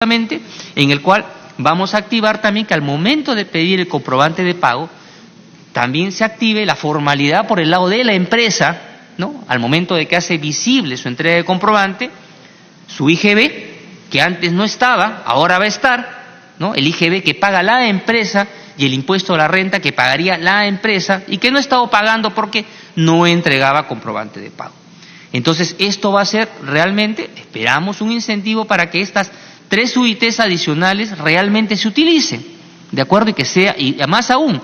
en el cual vamos a activar también que al momento de pedir el comprobante de pago, también se active la formalidad por el lado de la empresa, ¿no? Al momento de que hace visible su entrega de comprobante, su IGB, que antes no estaba, ahora va a estar, ¿no? El IGB que paga la empresa y el impuesto a la renta que pagaría la empresa y que no ha estado pagando porque no entregaba comprobante de pago. Entonces, esto va a ser realmente, esperamos, un incentivo para que estas 3 UITs adicionales realmente se utilicen, ¿de acuerdo? Y que sea, y más aún,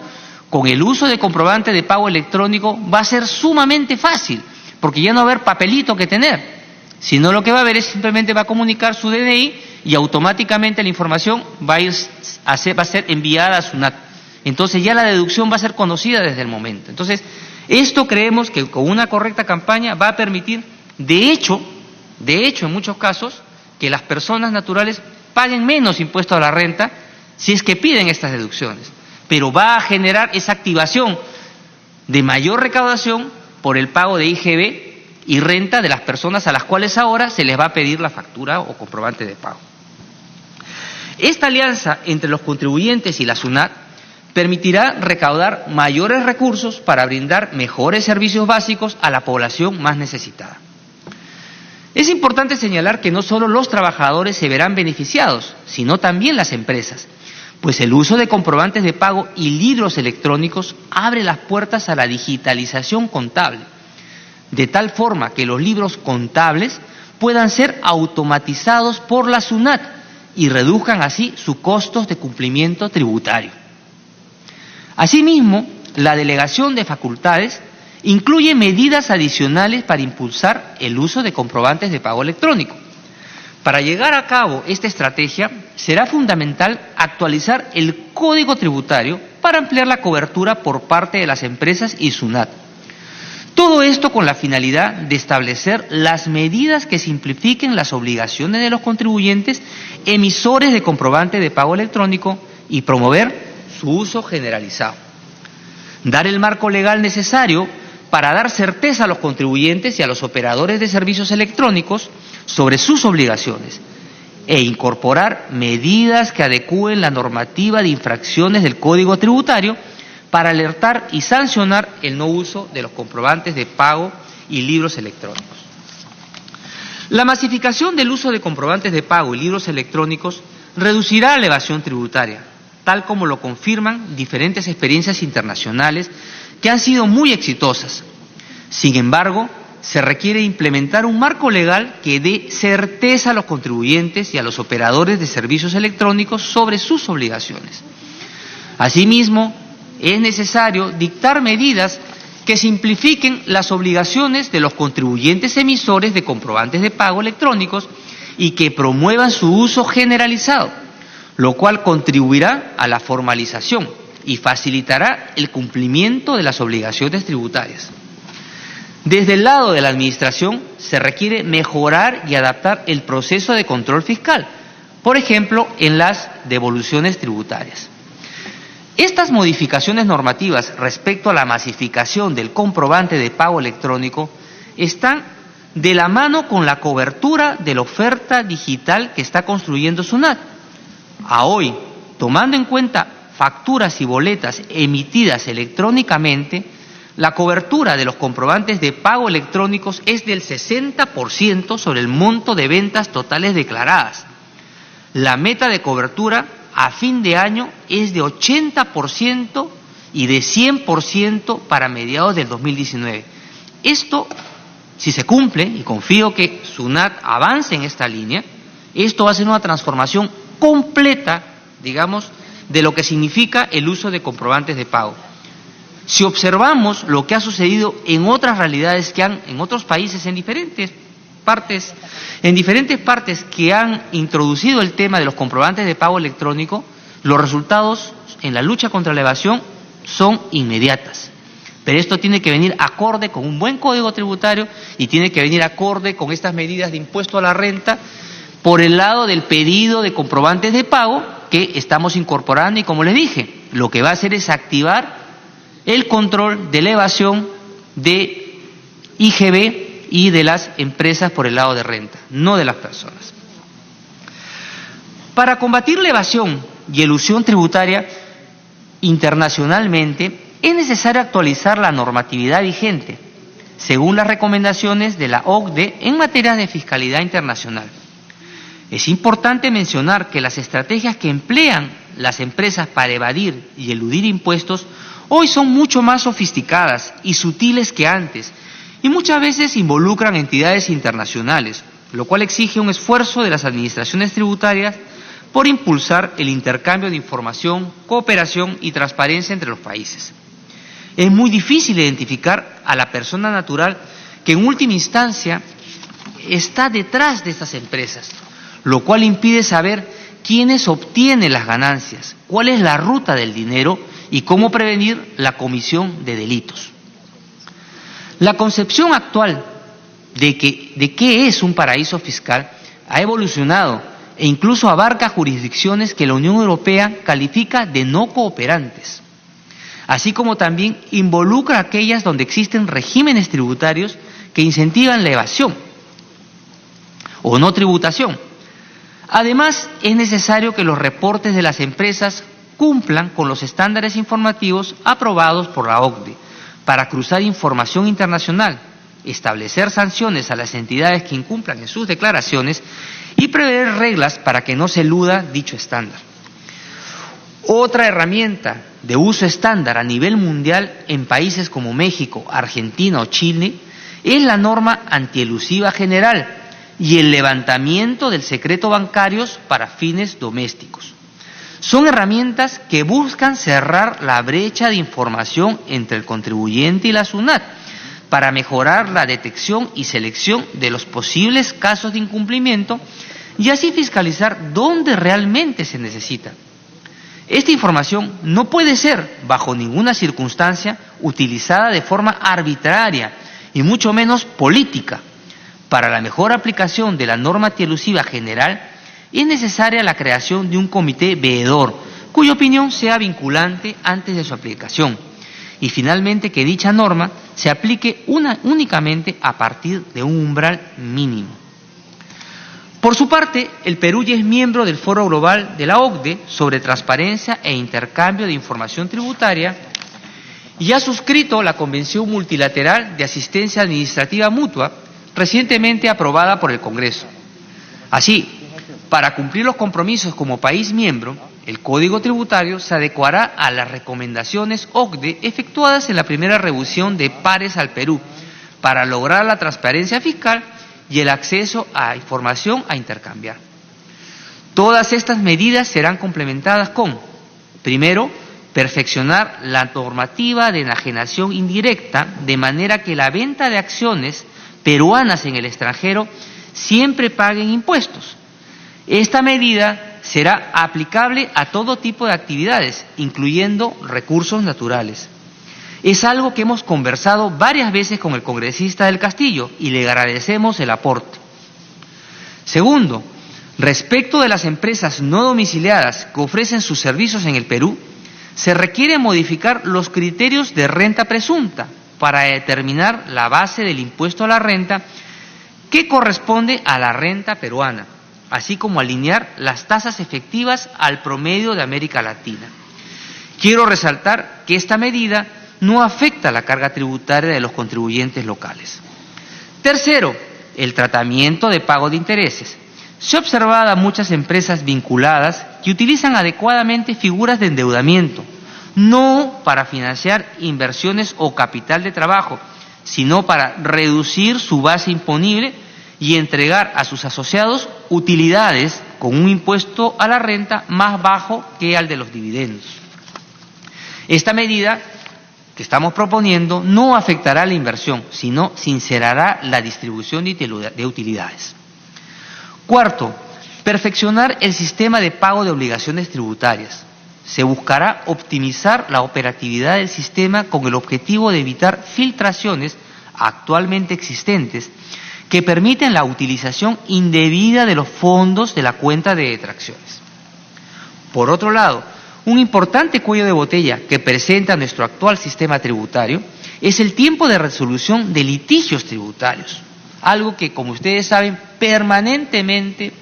con el uso de comprobante de pago electrónico va a ser sumamente fácil, porque ya no va a haber papelito que tener, sino lo que va a haber es simplemente va a comunicar su DNI y automáticamente la información va a ser enviada a SUNAT. Entonces ya la deducción va a ser conocida desde el momento. Entonces, esto creemos que con una correcta campaña va a permitir, de hecho, en muchos casos, que las personas naturales paguen menos impuesto a la renta si es que piden estas deducciones, pero va a generar esa activación de mayor recaudación por el pago de IGB y renta de las personas a las cuales ahora se les va a pedir la factura o comprobante de pago. Esta alianza entre los contribuyentes y la SUNAT permitirá recaudar mayores recursos para brindar mejores servicios básicos a la población más necesitada. Es importante señalar que no solo los trabajadores se verán beneficiados, sino también las empresas, pues el uso de comprobantes de pago y libros electrónicos abre las puertas a la digitalización contable, de tal forma que los libros contables puedan ser automatizados por la SUNAT y reduzcan así sus costos de cumplimiento tributario. Asimismo, la delegación de facultades incluye medidas adicionales para impulsar el uso de comprobantes de pago electrónico. Para llegar a cabo esta estrategia, será fundamental actualizar el Código Tributario para ampliar la cobertura por parte de las empresas y SUNAT. Todo esto con la finalidad de establecer las medidas que simplifiquen las obligaciones de los contribuyentes emisores de comprobante de pago electrónico y promover su uso generalizado. Dar el marco legal necesario para dar certeza a los contribuyentes y a los operadores de servicios electrónicos sobre sus obligaciones e incorporar medidas que adecúen la normativa de infracciones del Código Tributario para alertar y sancionar el no uso de los comprobantes de pago y libros electrónicos. La masificación del uso de comprobantes de pago y libros electrónicos reducirá la evasión tributaria, tal como lo confirman diferentes experiencias internacionales que han sido muy exitosas. Sin embargo, se requiere implementar un marco legal que dé certeza a los contribuyentes y a los operadores de servicios electrónicos sobre sus obligaciones. Asimismo, es necesario dictar medidas que simplifiquen las obligaciones de los contribuyentes emisores de comprobantes de pago electrónicos y que promuevan su uso generalizado, lo cual contribuirá a la formalización y facilitará el cumplimiento de las obligaciones tributarias. Desde el lado de la Administración se requiere mejorar y adaptar el proceso de control fiscal, por ejemplo, en las devoluciones tributarias. Estas modificaciones normativas respecto a la masificación del comprobante de pago electrónico están de la mano con la cobertura de la oferta digital que está construyendo SUNAT. A hoy, tomando en cuenta facturas y boletas emitidas electrónicamente, la cobertura de los comprobantes de pago electrónicos es del 60% sobre el monto de ventas totales declaradas. La meta de cobertura a fin de año es de 80% y de 100% para mediados del 2019. Esto, si se cumple, y confío que SUNAT avance en esta línea, esto va a ser una transformación completa, digamos, de lo que significa el uso de comprobantes de pago. Si observamos lo que ha sucedido en otras realidades en otros países, en diferentes partes que han introducido el tema de los comprobantes de pago electrónico, los resultados en la lucha contra la evasión son inmediatas. Pero esto tiene que venir acorde con un buen código tributario y tiene que venir acorde con estas medidas de impuesto a la renta por el lado del pedido de comprobantes de pago que estamos incorporando y, como les dije, lo que va a hacer es activar el control de la evasión de IGB y de las empresas por el lado de renta, no de las personas. Para combatir la evasión y elusión tributaria internacionalmente, es necesario actualizar la normatividad vigente, según las recomendaciones de la OCDE en materia de fiscalidad internacional. Es importante mencionar que las estrategias que emplean las empresas para evadir y eludir impuestos hoy son mucho más sofisticadas y sutiles que antes, y muchas veces involucran entidades internacionales, lo cual exige un esfuerzo de las administraciones tributarias por impulsar el intercambio de información, cooperación y transparencia entre los países. Es muy difícil identificar a la persona natural que en última instancia está detrás de estas empresas, lo cual impide saber quiénes obtienen las ganancias, cuál es la ruta del dinero y cómo prevenir la comisión de delitos. La concepción actual de qué es un paraíso fiscal ha evolucionado e incluso abarca jurisdicciones que la Unión Europea califica de no cooperantes, así como también involucra aquellas donde existen regímenes tributarios que incentivan la evasión o no tributación. Además, es necesario que los reportes de las empresas cumplan con los estándares informativos aprobados por la OCDE para cruzar información internacional, establecer sanciones a las entidades que incumplan en sus declaraciones y prever reglas para que no se eluda dicho estándar. Otra herramienta de uso estándar a nivel mundial en países como México, Argentina o Chile es la norma antielusiva general y el levantamiento del secreto bancario para fines domésticos. Son herramientas que buscan cerrar la brecha de información entre el contribuyente y la SUNAT para mejorar la detección y selección de los posibles casos de incumplimiento y así fiscalizar dónde realmente se necesita. Esta información no puede ser, bajo ninguna circunstancia, utilizada de forma arbitraria y mucho menos política. Para la mejor aplicación de la norma antielusiva general, es necesaria la creación de un comité veedor, cuya opinión sea vinculante antes de su aplicación, y finalmente que dicha norma se aplique únicamente a partir de un umbral mínimo. Por su parte, el Perú ya es miembro del Foro Global de la OCDE sobre transparencia e intercambio de información tributaria y ha suscrito la Convención Multilateral de Asistencia Administrativa Mutua, recientemente aprobada por el Congreso. Así, para cumplir los compromisos como país miembro, el Código Tributario se adecuará a las recomendaciones OCDE efectuadas en la primera revisión de pares al Perú para lograr la transparencia fiscal y el acceso a información a intercambiar. Todas estas medidas serán complementadas con, primero, perfeccionar la normativa de enajenación indirecta de manera que la venta de acciones peruanas en el extranjero siempre paguen impuestos. Esta medida será aplicable a todo tipo de actividades, incluyendo recursos naturales. Es algo que hemos conversado varias veces con el congresista del Castillo y le agradecemos el aporte. Segundo, respecto de las empresas no domiciliadas que ofrecen sus servicios en el Perú, se requiere modificar los criterios de renta presunta para determinar la base del impuesto a la renta que corresponde a la renta peruana, así como alinear las tasas efectivas al promedio de América Latina. Quiero resaltar que esta medida no afecta la carga tributaria de los contribuyentes locales. Tercero, el tratamiento de pago de intereses. Se ha observado a muchas empresas vinculadas que utilizan adecuadamente figuras de endeudamiento, no para financiar inversiones o capital de trabajo, sino para reducir su base imponible y entregar a sus asociados utilidades con un impuesto a la renta más bajo que al de los dividendos. Esta medida que estamos proponiendo no afectará la inversión, sino sincerará la distribución de utilidades. Cuarto, perfeccionar el sistema de pago de obligaciones tributarias. Se buscará optimizar la operatividad del sistema con el objetivo de evitar filtraciones actualmente existentes que permiten la utilización indebida de los fondos de la cuenta de detracciones. Por otro lado, un importante cuello de botella que presenta nuestro actual sistema tributario es el tiempo de resolución de litigios tributarios, algo que, como ustedes saben, permanentemente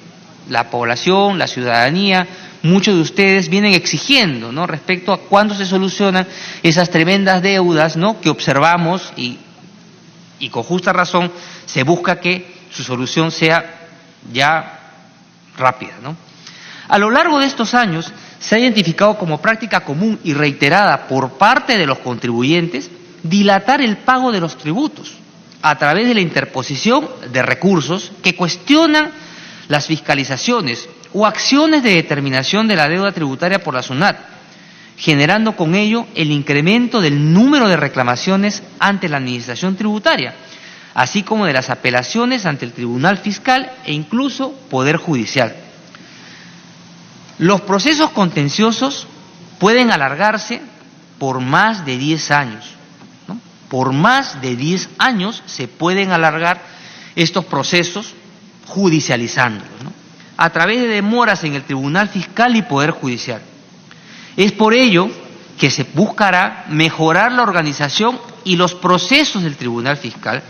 la población, la ciudadanía, muchos de ustedes vienen exigiendo, ¿no?, respecto a cuándo se solucionan esas tremendas deudas, ¿no?, que observamos y con justa razón se busca que su solución sea ya rápida, ¿no? A lo largo de estos años se ha identificado como práctica común y reiterada por parte de los contribuyentes dilatar el pago de los tributos a través de la interposición de recursos que cuestionan las fiscalizaciones o acciones de determinación de la deuda tributaria por la SUNAT, generando con ello el incremento del número de reclamaciones ante la Administración Tributaria, así como de las apelaciones ante el Tribunal Fiscal e incluso Poder Judicial. Los procesos contenciosos pueden alargarse por más de 10 años, ¿no? Por más de 10 años se pueden alargar estos procesos judicializándolos, ¿no?, a través de demoras en el Tribunal Fiscal y Poder Judicial. Es por ello que se buscará mejorar la organización y los procesos del Tribunal Fiscal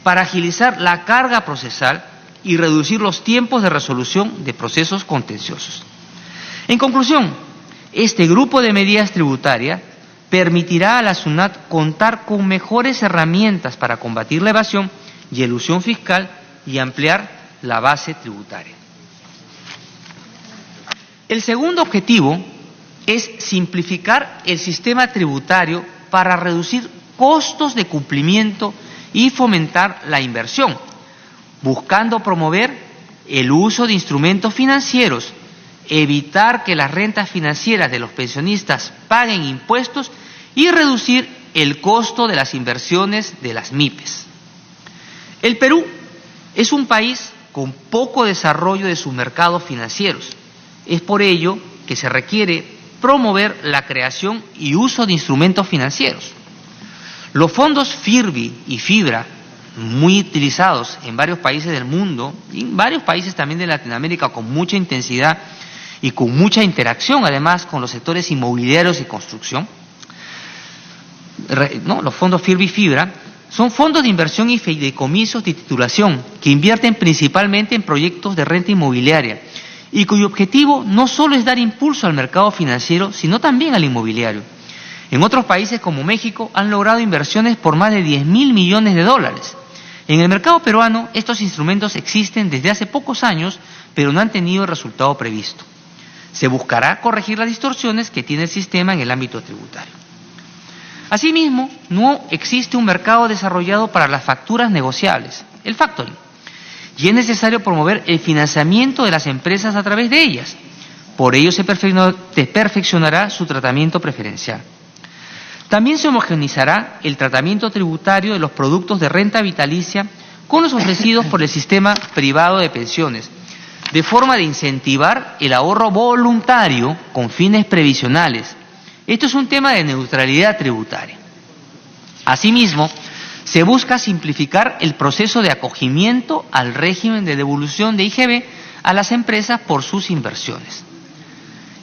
para agilizar la carga procesal y reducir los tiempos de resolución de procesos contenciosos. En conclusión, este grupo de medidas tributarias permitirá a la SUNAT contar con mejores herramientas para combatir la evasión y elusión fiscal y ampliar la base tributaria. El segundo objetivo es simplificar el sistema tributario para reducir costos de cumplimiento y fomentar la inversión, buscando promover el uso de instrumentos financieros, evitar que las rentas financieras de los pensionistas paguen impuestos y reducir el costo de las inversiones de las MIPES. El Perú es un país con poco desarrollo de sus mercados financieros. Es por ello que se requiere promover la creación y uso de instrumentos financieros. Los fondos FIRBI y FIBRA, muy utilizados en varios países del mundo y en varios países también de Latinoamérica con mucha intensidad y con mucha interacción además con los sectores inmobiliarios y construcción, ¿no?, los fondos FIRBI y FIBRA son fondos de inversión y fideicomisos de titulación que invierten principalmente en proyectos de renta inmobiliaria y cuyo objetivo no solo es dar impulso al mercado financiero, sino también al inmobiliario. En otros países como México han logrado inversiones por más de 10.000 millones de dólares. En el mercado peruano estos instrumentos existen desde hace pocos años, pero no han tenido el resultado previsto. Se buscará corregir las distorsiones que tiene el sistema en el ámbito tributario. Asimismo, no existe un mercado desarrollado para las facturas negociables, el factoring, y es necesario promover el financiamiento de las empresas a través de ellas. Por ello se perfeccionará su tratamiento preferencial. También se homogeneizará el tratamiento tributario de los productos de renta vitalicia con los ofrecidos por el sistema privado de pensiones, de forma de incentivar el ahorro voluntario con fines previsionales. Esto es un tema de neutralidad tributaria. Asimismo, se busca simplificar el proceso de acogimiento al régimen de devolución de IGB a las empresas por sus inversiones.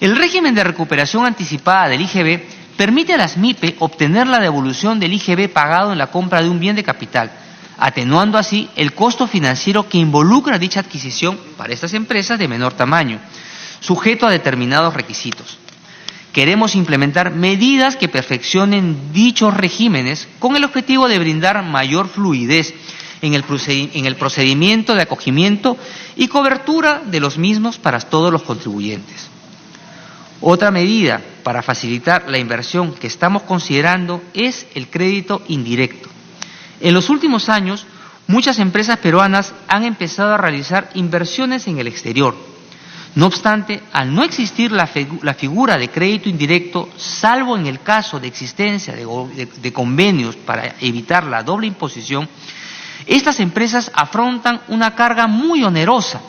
El régimen de recuperación anticipada del IGB permite a las MIPE obtener la devolución del IGB pagado en la compra de un bien de capital, atenuando así el costo financiero que involucra dicha adquisición para estas empresas de menor tamaño, sujeto a determinados requisitos. Queremos implementar medidas que perfeccionen dichos regímenes con el objetivo de brindar mayor fluidez en el procedimiento de acogimiento y cobertura de los mismos para todos los contribuyentes. Otra medida para facilitar la inversión que estamos considerando es el crédito indirecto. En los últimos años, muchas empresas peruanas han empezado a realizar inversiones en el exterior. No obstante, al no existir la figura de crédito indirecto, salvo en el caso de existencia de convenios para evitar la doble imposición, estas empresas afrontan una carga muy onerosa.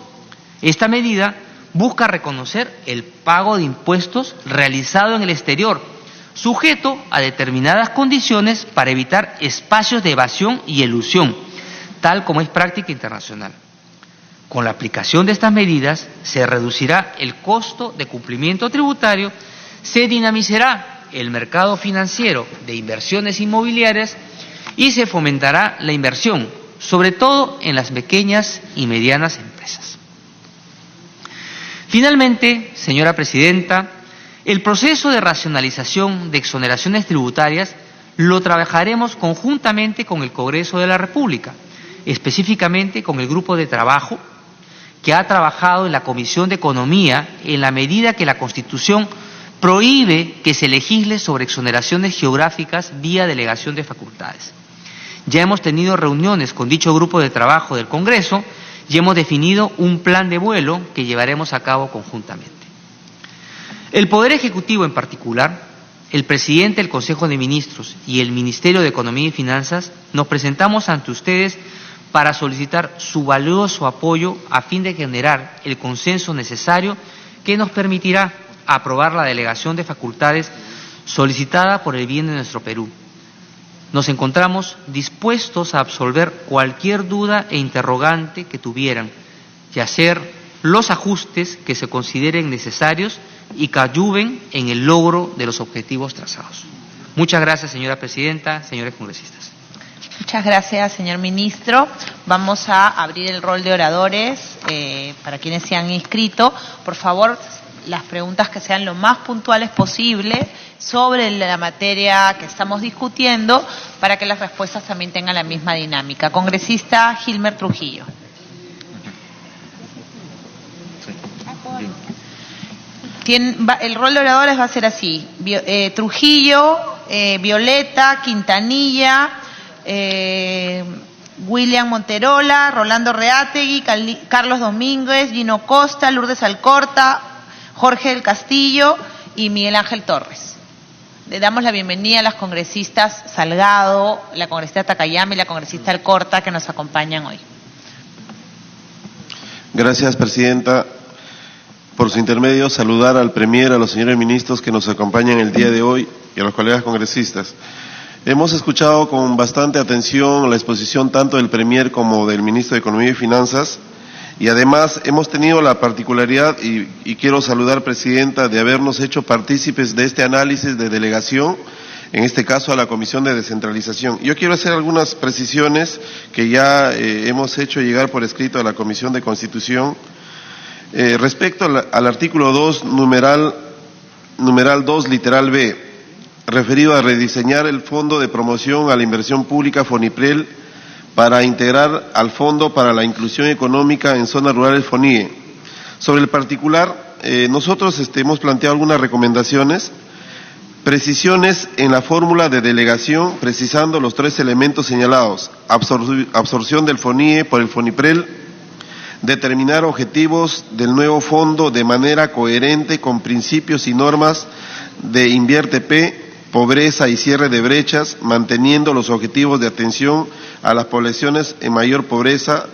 Esta medida busca reconocer el pago de impuestos realizado en el exterior, sujeto a determinadas condiciones para evitar espacios de evasión y elusión, tal como es práctica internacional. Con la aplicación de estas medidas se reducirá el costo de cumplimiento tributario, se dinamizará el mercado financiero de inversiones inmobiliarias y se fomentará la inversión, sobre todo en las pequeñas y medianas empresas. Finalmente, señora Presidenta, el proceso de racionalización de exoneraciones tributarias lo trabajaremos conjuntamente con el Congreso de la República, específicamente con el grupo de trabajo que ha trabajado en la Comisión de Economía en la medida que la Constitución prohíbe que se legisle sobre exoneraciones geográficas vía delegación de facultades. Ya hemos tenido reuniones con dicho grupo de trabajo del Congreso y hemos definido un plan de vuelo que llevaremos a cabo conjuntamente. El Poder Ejecutivo en particular, el presidente del Consejo de Ministros y el Ministerio de Economía y Finanzas nos presentamos ante ustedes para solicitar su valioso apoyo a fin de generar el consenso necesario que nos permitirá aprobar la delegación de facultades solicitada por el bien de nuestro Perú. Nos encontramos dispuestos a absolver cualquier duda e interrogante que tuvieran y hacer los ajustes que se consideren necesarios y que ayuden en el logro de los objetivos trazados. Muchas gracias, señora Presidenta, señores congresistas. Muchas gracias, señor ministro. Vamos a abrir el rol de oradores para quienes se han inscrito. Por favor, las preguntas que sean lo más puntuales posible sobre la materia que estamos discutiendo para que las respuestas también tengan la misma dinámica. Congresista Gilmer Trujillo. El rol de oradores va a ser así: Trujillo, Violeta, Quintanilla, William Monterola, Rolando Reátegui, Carlos Domínguez, Gino Costa, Lourdes Alcorta, Jorge del Castillo y Miguel Ángel Torres. Le damos la bienvenida a las congresistas Salgado, la congresista Takayama y la congresista Alcorta que nos acompañan hoy. Gracias, Presidenta. Por su intermedio, saludar al Premier, a los señores ministros que nos acompañan el día de hoy y a los colegas congresistas. Hemos escuchado con bastante atención la exposición tanto del Premier como del Ministro de Economía y Finanzas, y además hemos tenido la particularidad, y quiero saludar, Presidenta, de habernos hecho partícipes de este análisis de delegación, en este caso a la Comisión de Descentralización. Yo quiero hacer algunas precisiones que ya hemos hecho llegar por escrito a la Comisión de Constitución. Respecto al artículo 2, numeral 2, literal B, referido a rediseñar el Fondo de Promoción a la Inversión Pública FONIPREL para integrar al Fondo para la Inclusión Económica en Zonas Rurales FONIE. Sobre el particular, nosotros hemos planteado algunas recomendaciones, precisiones en la fórmula de delegación, precisando los 3 elementos señalados: absorción del FONIE por el FONIPREL, determinar objetivos del nuevo fondo de manera coherente con principios y normas de INVIERTE-P, pobreza y cierre de brechas, manteniendo los objetivos de atención a las poblaciones en mayor pobreza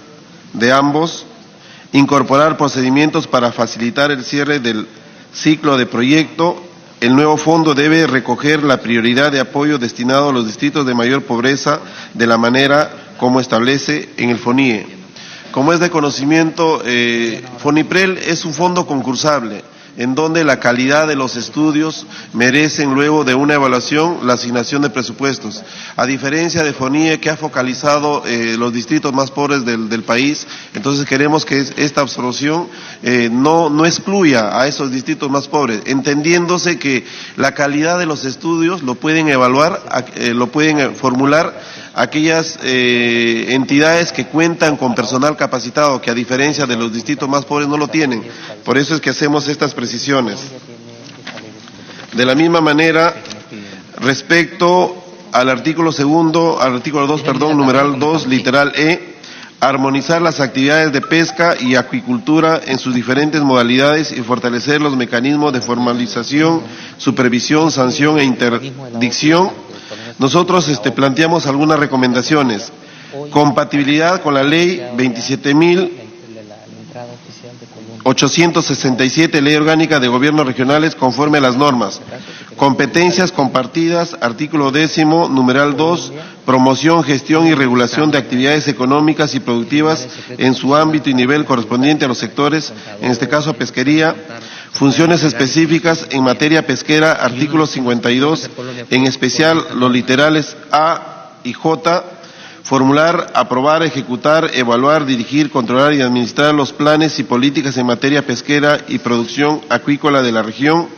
de ambos, incorporar procedimientos para facilitar el cierre del ciclo de proyecto. El nuevo fondo debe recoger la prioridad de apoyo destinado a los distritos de mayor pobreza de la manera como establece en el FONIE. Como es de conocimiento, FONIPREL es un fondo concursable, en donde la calidad de los estudios merecen luego de una evaluación la asignación de presupuestos. A diferencia de FONIE, que ha focalizado los distritos más pobres del país, entonces queremos que esta absorción no excluya a esos distritos más pobres, entendiéndose que la calidad de los estudios lo pueden evaluar, lo pueden formular aquellas entidades que cuentan con personal capacitado, que a diferencia de los distritos más pobres no lo tienen. Por eso es que hacemos estas precisiones. De la misma manera, respecto al artículo 2, numeral 2, literal E, armonizar las actividades de pesca y acuicultura en sus diferentes modalidades y fortalecer los mecanismos de formalización, supervisión, sanción e interdicción. Nosotros planteamos algunas recomendaciones. Compatibilidad con la ley 27.867, Ley Orgánica de Gobiernos Regionales, conforme a las normas. Competencias compartidas, artículo 10, numeral 2, promoción, gestión y regulación de actividades económicas y productivas en su ámbito y nivel correspondiente a los sectores, en este caso pesquería. Funciones específicas en materia pesquera, artículo 52, en especial los literales A y J. Formular, aprobar, ejecutar, evaluar, dirigir, controlar y administrar los planes y políticas en materia pesquera y producción acuícola de la región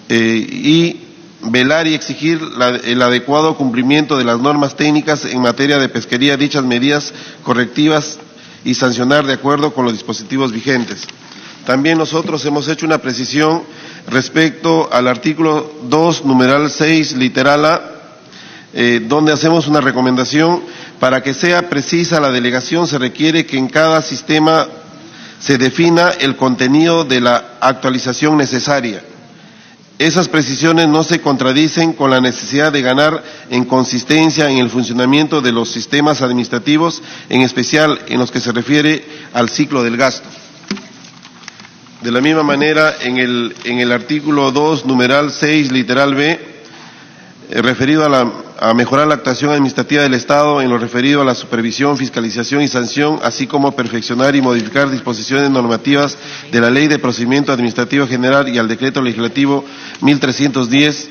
y velar y exigir el adecuado cumplimiento de las normas técnicas en materia de pesquería, dichas medidas correctivas y sancionar de acuerdo con los dispositivos vigentes. También nosotros hemos hecho una precisión respecto al artículo 2, numeral 6, literal A, donde hacemos una recomendación: para que sea precisa la delegación se requiere que en cada sistema se defina el contenido de la actualización necesaria. Esas precisiones no se contradicen con la necesidad de ganar en consistencia en el funcionamiento de los sistemas administrativos, en especial en los que se refiere al ciclo del gasto. De la misma manera, en el artículo 2, numeral 6, literal B, referido a mejorar la actuación administrativa del Estado en lo referido a la supervisión, fiscalización y sanción, así como perfeccionar y modificar disposiciones normativas de la Ley de Procedimiento Administrativo General y al Decreto Legislativo 1310,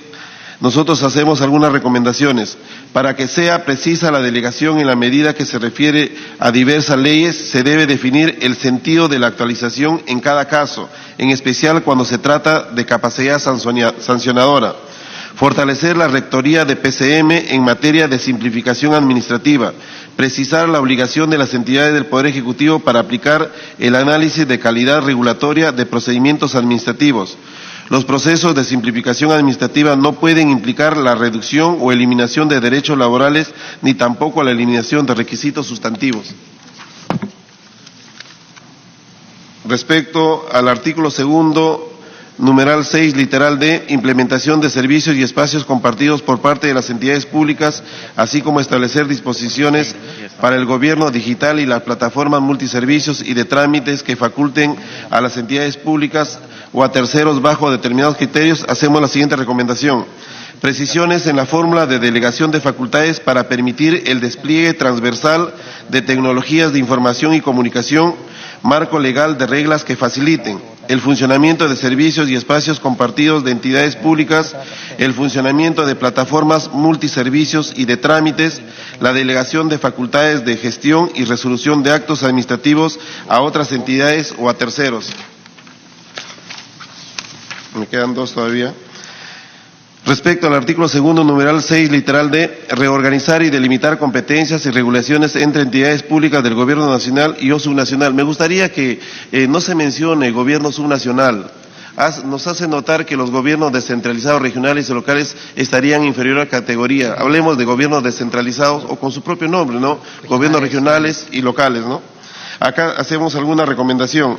nosotros hacemos algunas recomendaciones. Para que sea precisa la delegación en la medida que se refiere a diversas leyes, se debe definir el sentido de la actualización en cada caso, en especial cuando se trata de capacidad sancionadora. Fortalecer la rectoría de PCM en materia de simplificación administrativa. Precisar la obligación de las entidades del Poder Ejecutivo para aplicar el análisis de calidad regulatoria de procedimientos administrativos. Los procesos de simplificación administrativa no pueden implicar la reducción o eliminación de derechos laborales, ni tampoco la eliminación de requisitos sustantivos. Respecto al artículo 2, numeral 6, literal D, implementación de servicios y espacios compartidos por parte de las entidades públicas, así como establecer disposiciones para el gobierno digital y las plataformas multiservicios y de trámites que faculten a las entidades públicas o a terceros bajo determinados criterios, hacemos la siguiente recomendación: precisiones en la fórmula de delegación de facultades para permitir el despliegue transversal de tecnologías de información y comunicación, marco legal de reglas que faciliten el funcionamiento de servicios y espacios compartidos de entidades públicas, el funcionamiento de plataformas multiservicios y de trámites, la delegación de facultades de gestión y resolución de actos administrativos a otras entidades o a terceros. Me quedan dos todavía. Respecto al artículo 2, numeral 6, literal D, reorganizar y delimitar competencias y regulaciones entre entidades públicas del Gobierno Nacional y o subnacional. Me gustaría que no se mencione gobierno subnacional. Nos hace notar que los gobiernos descentralizados, regionales y locales estarían en inferior categoría. Hablemos de gobiernos descentralizados o con su propio nombre, ¿no? Gobiernos regionales y locales, ¿no? Acá hacemos alguna recomendación.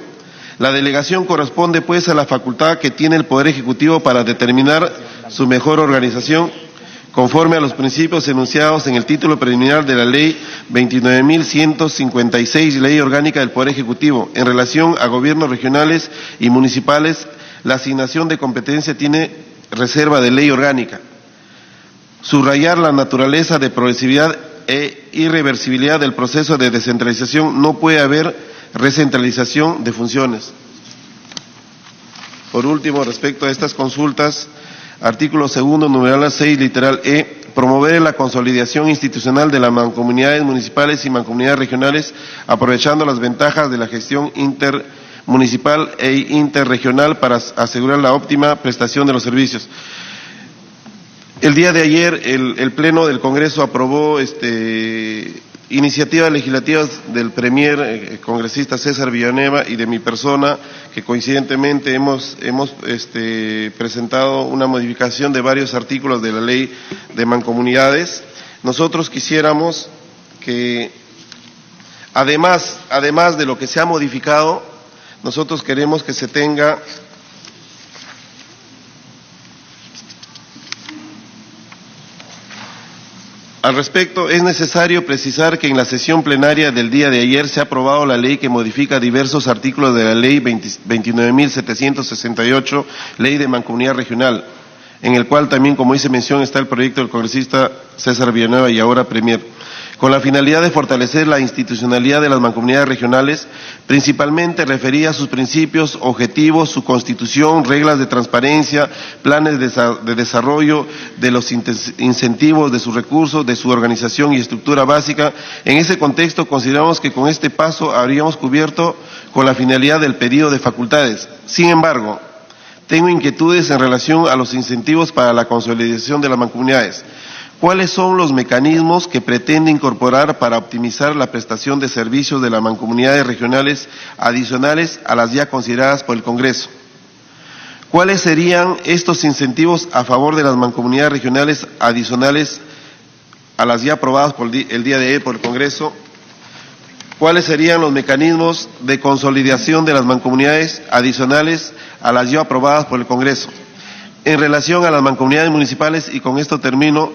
La delegación corresponde pues a la facultad que tiene el Poder Ejecutivo para determinar su mejor organización conforme a los principios enunciados en el título preliminar de la Ley 29.156, Ley Orgánica del Poder Ejecutivo. En relación a gobiernos regionales y municipales, la asignación de competencia tiene reserva de ley orgánica. Subrayar la naturaleza de progresividad e irreversibilidad del proceso de descentralización. No puede haber recentralización de funciones. Por último, respecto a estas consultas, artículo 2, numeral 6, literal E, promover la consolidación institucional de las mancomunidades municipales y mancomunidades regionales, aprovechando las ventajas de la gestión intermunicipal e interregional para asegurar la óptima prestación de los servicios. El día de ayer, el Pleno del Congreso aprobó iniciativas legislativas del Premier congresista César Villanueva y de mi persona, que coincidentemente hemos presentado una modificación de varios artículos de la Ley de Mancomunidades. Nosotros quisiéramos que, además de lo que se ha modificado, nosotros queremos que se tenga al respecto. Es necesario precisar que en la sesión plenaria del día de ayer se ha aprobado la ley que modifica diversos artículos de la Ley 29.768, Ley de Mancomunidad Regional, en el cual también, como hice mención, está el proyecto del congresista César Villanueva y ahora Premier. con la finalidad de fortalecer la institucionalidad de las mancomunidades regionales, principalmente referida a sus principios, objetivos, su constitución, reglas de transparencia, planes de desarrollo, de los incentivos, de sus recursos, de su organización y estructura básica. En ese contexto, consideramos que con este paso habríamos cubierto con la finalidad del pedido de facultades. Sin embargo, tengo inquietudes en relación a los incentivos para la consolidación de las mancomunidades. ¿Cuáles son los mecanismos que pretende incorporar para optimizar la prestación de servicios de las mancomunidades regionales adicionales a las ya consideradas por el Congreso? ¿Cuáles serían estos incentivos a favor de las mancomunidades regionales adicionales a las ya aprobadas por el día de hoy por el Congreso? ¿Cuáles serían los mecanismos de consolidación de las mancomunidades adicionales a las ya aprobadas por el Congreso? En relación a las mancomunidades municipales, y con esto termino,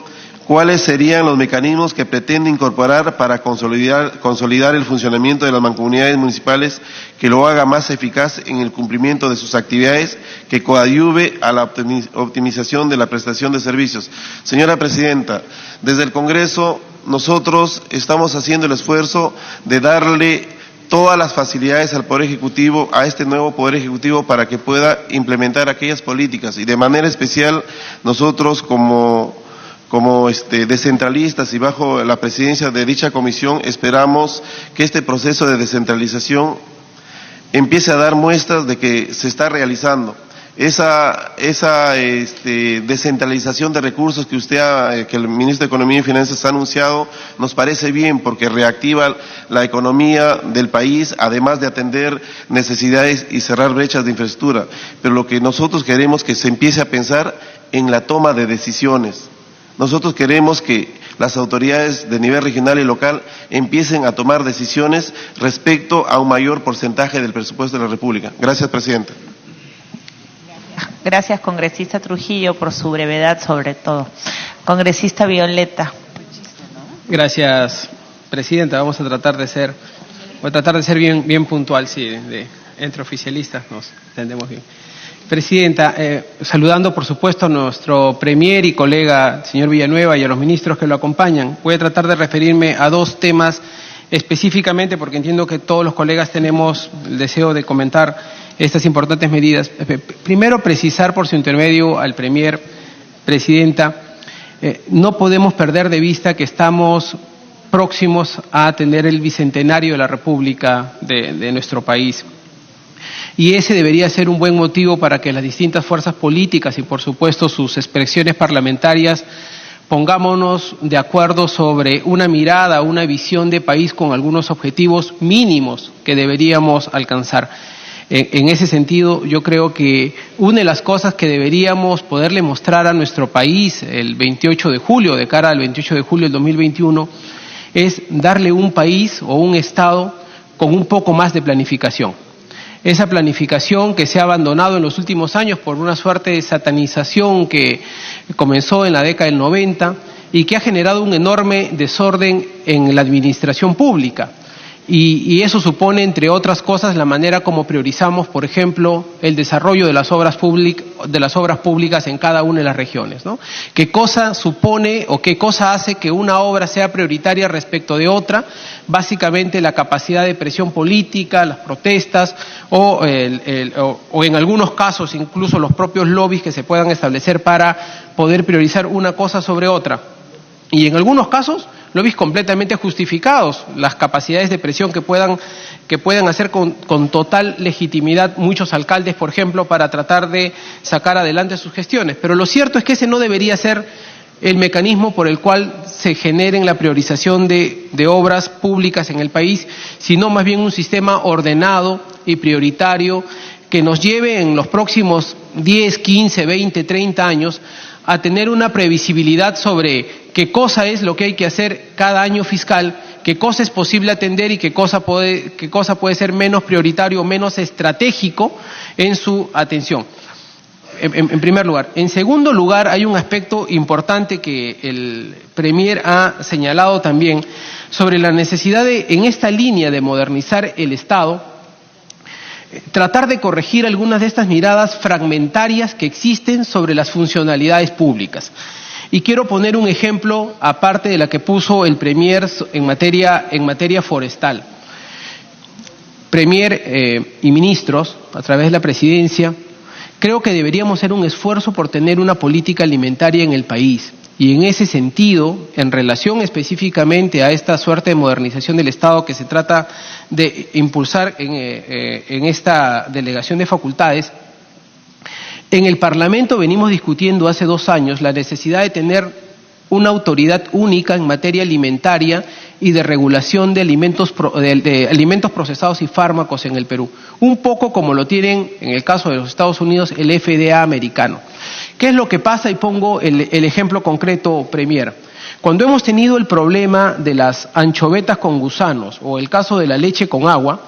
¿cuáles serían los mecanismos que pretende incorporar para consolidar el funcionamiento de las mancomunidades municipales que lo haga más eficaz en el cumplimiento de sus actividades, que coadyuve a la optimización de la prestación de servicios? Señora Presidenta, desde el Congreso nosotros estamos haciendo el esfuerzo de darle todas las facilidades al Poder Ejecutivo, a este nuevo Poder Ejecutivo, para que pueda implementar aquellas políticas, y de manera especial nosotros como descentralistas y bajo la presidencia de dicha comisión esperamos que este proceso de descentralización empiece a dar muestras de que se está realizando. Esa descentralización de recursos que que el ministro de Economía y Finanzas ha anunciado, nos parece bien porque reactiva la economía del país, además de atender necesidades y cerrar brechas de infraestructura. Pero lo que nosotros queremos es que se empiece a pensar en la toma de decisiones. Nosotros queremos que las autoridades de nivel regional y local empiecen a tomar decisiones respecto a un mayor porcentaje del presupuesto de la República. Gracias, Presidenta. Gracias, congresista Trujillo, por su brevedad sobre todo. Congresista Violeta. Gracias, Presidenta. Voy a tratar de ser bien puntual, sí, entre oficialistas nos entendemos bien. Presidenta, saludando por supuesto a nuestro premier y colega, señor Villanueva, y a los ministros que lo acompañan, voy a tratar de referirme a dos temas específicamente porque entiendo que todos los colegas tenemos el deseo de comentar estas importantes medidas. Primero, precisar por su intermedio al premier, Presidenta, no podemos perder de vista que estamos próximos a tener el bicentenario de la República de nuestro país. Y ese debería ser un buen motivo para que las distintas fuerzas políticas y, por supuesto, sus expresiones parlamentarias pongámonos de acuerdo sobre una mirada, una visión de país con algunos objetivos mínimos que deberíamos alcanzar. En ese sentido, yo creo que una de las cosas que deberíamos poderle mostrar a nuestro país el 28 de julio, de cara al 28 de julio del 2021, es darle un país o un Estado con un poco más de planificación. Esa planificación que se ha abandonado en los últimos años por una suerte de satanización que comenzó en la década del 90 y que ha generado un enorme desorden en la administración pública. Y eso supone, entre otras cosas, la manera como priorizamos, por ejemplo, el desarrollo de las obras públicas en cada una de las regiones, ¿no? ¿Qué cosa supone o qué cosa hace que una obra sea prioritaria respecto de otra? Básicamente la capacidad de presión política, las protestas o en algunos casos incluso los propios lobbies que se puedan establecer para poder priorizar una cosa sobre otra. Y en algunos casos lobbies completamente justificados, las capacidades de presión que puedan hacer con total legitimidad muchos alcaldes, por ejemplo, para tratar de sacar adelante sus gestiones. Pero lo cierto es que ese no debería ser el mecanismo por el cual se generen la priorización de obras públicas en el país, sino más bien un sistema ordenado y prioritario que nos lleve en los próximos 10, 15, 20, 30 años a tener una previsibilidad sobre qué cosa es lo que hay que hacer cada año fiscal, qué cosa es posible atender y qué cosa puede ser menos prioritario o menos estratégico en su atención. En primer lugar. En segundo lugar, hay un aspecto importante que el Premier ha señalado también sobre la necesidad de, en esta línea de modernizar el Estado, tratar de corregir algunas de estas miradas fragmentarias que existen sobre las funcionalidades públicas. Y quiero poner un ejemplo aparte de la que puso el Premier en materia forestal. Premier y ministros, a través de la presidencia, creo que deberíamos hacer un esfuerzo por tener una política alimentaria en el país. Y en ese sentido, en relación específicamente a esta suerte de modernización del Estado que se trata de impulsar en esta delegación de facultades, en el Parlamento venimos discutiendo hace 2 años la necesidad de tener una autoridad única en materia alimentaria y de regulación de alimentos procesados y fármacos en el Perú. Un poco como lo tienen en el caso de los Estados Unidos el FDA americano. ¿Qué es lo que pasa? Y pongo el ejemplo concreto, Premier. Cuando hemos tenido el problema de las anchovetas con gusanos o el caso de la leche con agua,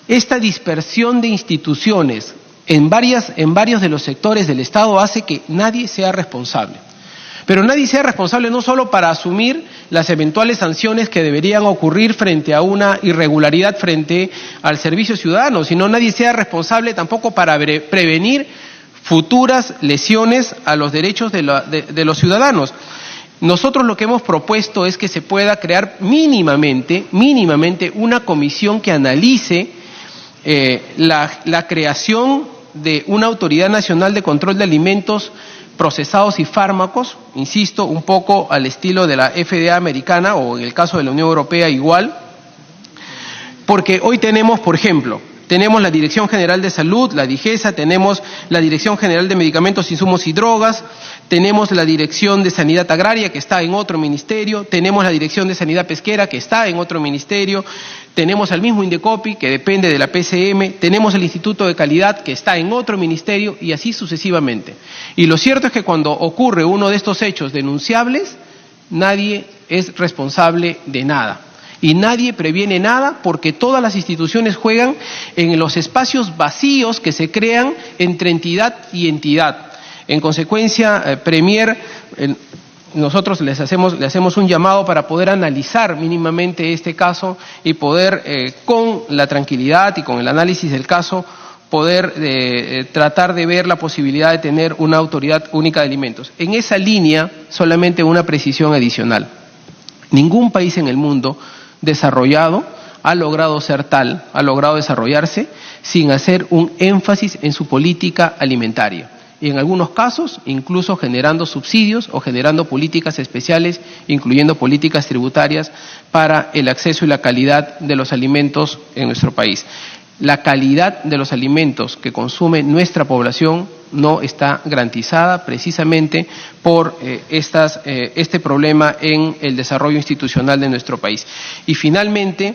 esta dispersión de instituciones en varios de los sectores del Estado hace que nadie sea responsable. Pero nadie sea responsable no solo para asumir las eventuales sanciones que deberían ocurrir frente a una irregularidad frente al servicio ciudadano, sino nadie sea responsable tampoco para prevenir futuras lesiones a los derechos de los ciudadanos. Nosotros lo que hemos propuesto es que se pueda crear mínimamente una comisión que analice la creación de una Autoridad Nacional de Control de Alimentos Procesados y Fármacos, insisto, un poco al estilo de la FDA americana o en el caso de la Unión Europea igual, porque hoy tenemos, por ejemplo, tenemos la Dirección General de Salud, la DIGESA, tenemos la Dirección General de Medicamentos, Insumos y Drogas, tenemos la Dirección de Sanidad Agraria que está en otro ministerio, tenemos la Dirección de Sanidad Pesquera que está en otro ministerio, tenemos al mismo Indecopi que depende de la PCM, tenemos el Instituto de Calidad que está en otro ministerio y así sucesivamente. Y lo cierto es que cuando ocurre uno de estos hechos denunciables, nadie es responsable de nada. Y nadie previene nada porque todas las instituciones juegan en los espacios vacíos que se crean entre entidad y entidad. En consecuencia, Premier, nosotros le hacemos un llamado para poder analizar mínimamente este caso y poder, con la tranquilidad y con el análisis del caso, poder tratar de ver la posibilidad de tener una autoridad única de alimentos. En esa línea, solamente una precisión adicional. Ningún país en el mundo desarrollado ha logrado desarrollarse sin hacer un énfasis en su política alimentaria. Y en algunos casos, incluso generando subsidios o generando políticas especiales, incluyendo políticas tributarias para el acceso y la calidad de los alimentos en nuestro país. La calidad de los alimentos que consume nuestra población no está garantizada precisamente por este problema en el desarrollo institucional de nuestro país. Y finalmente,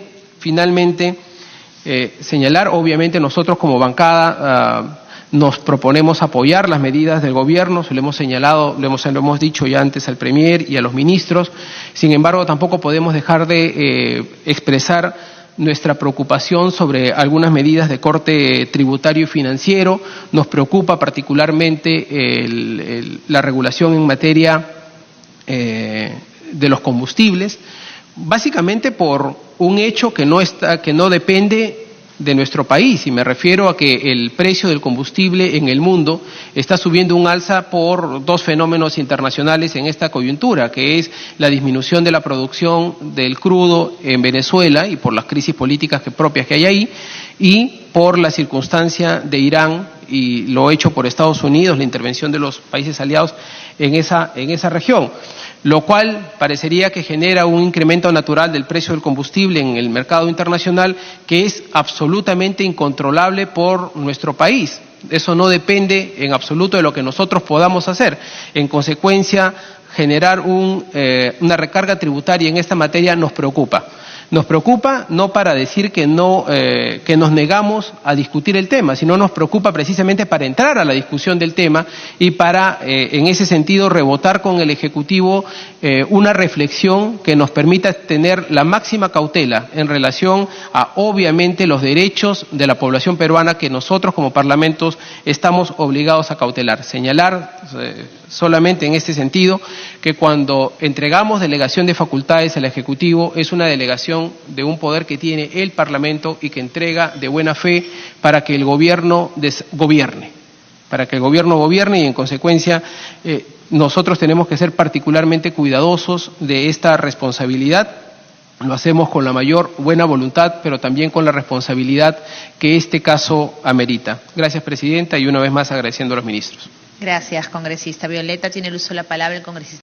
señalar, obviamente nosotros como bancada nos proponemos apoyar las medidas del gobierno, se lo hemos señalado, lo hemos dicho ya antes al Premier y a los ministros. Sin embargo, tampoco podemos dejar de expresar nuestra preocupación sobre algunas medidas de corte tributario y financiero. Nos preocupa particularmente la regulación en materia de los combustibles, básicamente por un hecho que no depende de nuestro país, y me refiero a que el precio del combustible en el mundo está subiendo un alza por 2 fenómenos internacionales en esta coyuntura, que es la disminución de la producción del crudo en Venezuela y por las crisis políticas propias que hay ahí, y por la circunstancia de Irán y lo hecho por Estados Unidos, la intervención de los países aliados en esa región, lo cual parecería que genera un incremento natural del precio del combustible en el mercado internacional que es absolutamente incontrolable por nuestro país. Eso no depende en absoluto de lo que nosotros podamos hacer. En consecuencia, generar una recarga tributaria en esta materia nos preocupa. Nos preocupa no para decir que nos negamos a discutir el tema, sino nos preocupa precisamente para entrar a la discusión del tema y para, en ese sentido, rebotar con el Ejecutivo una reflexión que nos permita tener la máxima cautela en relación a, obviamente, los derechos de la población peruana que nosotros como parlamentos estamos obligados a cautelar. Señalar solamente en este sentido que cuando entregamos delegación de facultades al Ejecutivo es una delegación de un poder que tiene el Parlamento y que entrega de buena fe para que el gobierno gobierne y en consecuencia nosotros tenemos que ser particularmente cuidadosos de esta responsabilidad. Lo hacemos con la mayor buena voluntad, pero también con la responsabilidad que este caso amerita. Gracias, Presidenta, y una vez más agradeciendo a los ministros. Gracias, congresista. Violeta, tiene el uso de la palabra el congresista.